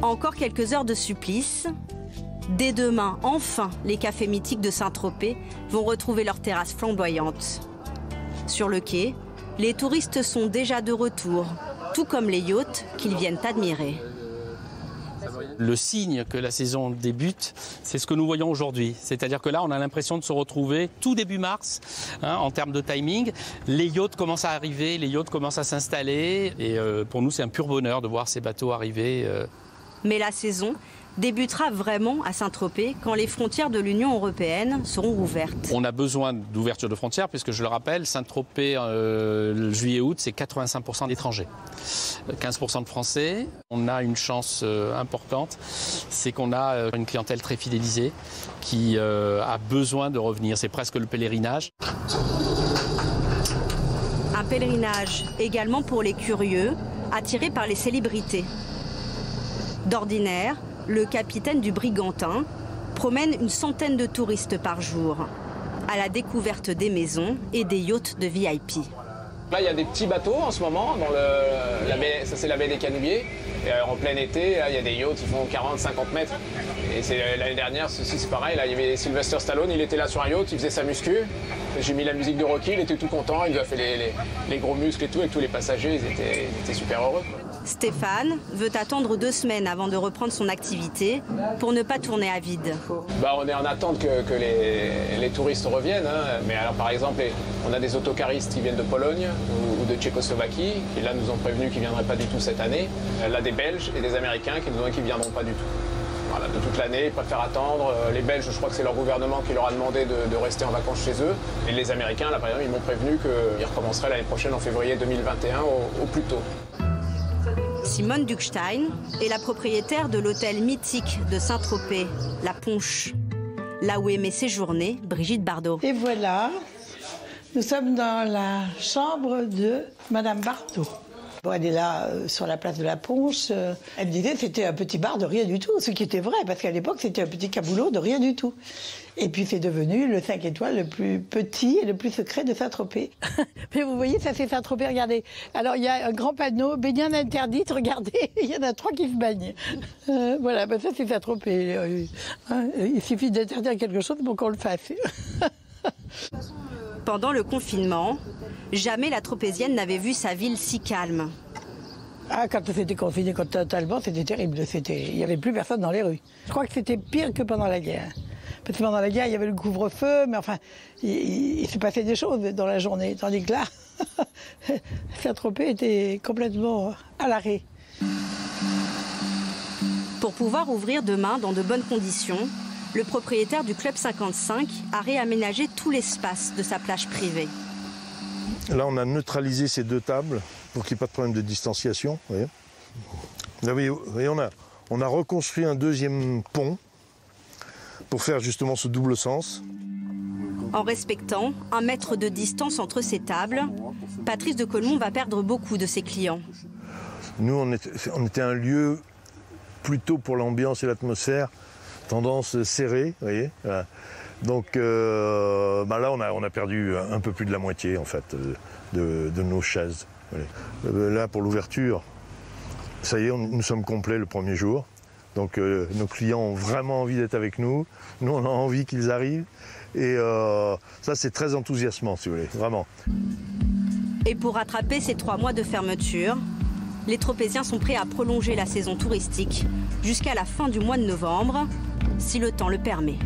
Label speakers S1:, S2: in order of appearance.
S1: Encore quelques heures de supplice. Dès demain, enfin, les cafés mythiques de Saint-Tropez vont retrouver leurs terrasses flamboyantes. Sur le quai, les touristes sont déjà de retour, tout comme les yachts qu'ils viennent admirer.
S2: Le signe que la saison débute, c'est ce que nous voyons aujourd'hui. C'est-à-dire que là, on a l'impression de se retrouver tout début mars, en termes de timing. Les yachts commencent à arriver, les yachts commencent à s'installer. Et pour nous, c'est un pur bonheur de voir ces bateaux arriver.
S1: Mais la saison débutera vraiment à Saint-Tropez quand les frontières de l'Union européenne seront ouvertes.
S2: On a besoin d'ouverture de frontières puisque, je le rappelle, Saint-Tropez, juillet-août, c'est 85% d'étrangers, 15% de Français. On a une chance importante, c'est qu'on a une clientèle très fidélisée qui a besoin de revenir. C'est presque le pèlerinage.
S1: Un pèlerinage également pour les curieux, attirés par les célébrités. D'ordinaire, le capitaine du Brigantin promène une centaine de touristes par jour à la découverte des maisons et des yachts de VIP.
S3: Là, il y a des petits bateaux en ce moment, dans la baie, ça c'est la baie des Canubiers. Et en plein été, là, il y a des yachts qui font 40-50 mètres. Et l'année dernière, c'est pareil, là, il y avait Sylvester Stallone, il était là sur un yacht, il faisait sa muscu. J'ai mis la musique de Rocky, il était tout content, il lui a fait les gros muscles et tout, et tous les passagers, ils étaient super heureux, quoi.
S1: Stéphane veut attendre 2 semaines avant de reprendre son activité pour ne pas tourner à vide.
S3: On est en attente que les touristes reviennent. Mais alors, par exemple, on a des autocaristes qui viennent de Pologne ou de Tchécoslovaquie, qui là nous ont prévenu qu'ils ne viendraient pas du tout cette année. Là, des Belges et des Américains qui nous ont dit qu'ils ne viendront pas du tout. Voilà, de toute l'année, ils préfèrent attendre. Les Belges, je crois que c'est leur gouvernement qui leur a demandé de rester en vacances chez eux. Et les Américains, là, par exemple, ils m'ont prévenu qu'ils recommenceraient l'année prochaine, en février 2021, au plus tôt.
S1: Simone Duckstein est la propriétaire de l'hôtel mythique de Saint-Tropez, La Ponche, là où aimait séjourner Brigitte Bardot.
S4: Et voilà, nous sommes dans la chambre de Madame Bardot. Bon, elle est là sur la place de La Ponche. Elle me disait que c'était un petit bar de rien du tout, ce qui était vrai, parce qu'à l'époque, c'était un petit caboulot de rien du tout. Et puis, c'est devenu le 5 étoiles le plus petit et le plus secret de Saint-Tropez. Mais vous voyez, ça c'est Saint-Tropez, regardez. Alors, il y a un grand panneau, baignade interdite, regardez, il y en a 3 qui se baignent. Voilà, ça c'est Saint-Tropez. Il suffit d'interdire quelque chose pour qu'on le fasse.
S1: Pendant le confinement, jamais la Tropézienne n'avait vu sa ville si calme.
S4: Ah, quand c'était confiné totalement, c'était terrible. Il n'y avait plus personne dans les rues. Je crois que c'était pire que pendant la guerre. Parce que pendant la guerre, il y avait le couvre-feu, mais enfin, il se passait des choses dans la journée. Tandis que là, Saint-Tropez était complètement à l'arrêt.
S1: Pour pouvoir ouvrir demain dans de bonnes conditions, le propriétaire du Club 55 a réaménagé tout l'espace de sa plage privée.
S5: Là, on a neutralisé ces 2 tables pour qu'il n'y ait pas de problème de distanciation. Vous voyez. Là, vous voyez, on a reconstruit un 2e pont pour faire justement ce double sens.
S1: En respectant 1 mètre de distance entre ces tables, Patrice de Colmont va perdre beaucoup de ses clients.
S5: Nous, on était un lieu plutôt pour l'ambiance et l'atmosphère, tendance serrée, vous voyez. Voilà. Donc là, on a perdu un peu plus de la moitié, en fait, de nos chaises. Là, pour l'ouverture, ça y est, nous sommes complets le premier jour. Donc nos clients ont vraiment envie d'être avec nous. Nous, on a envie qu'ils arrivent. Et ça, c'est très enthousiasmant, si vous voulez, vraiment.
S1: Et pour rattraper ces 3 mois de fermeture, les Tropéziens sont prêts à prolonger la saison touristique jusqu'à la fin du mois de novembre, si le temps le permet.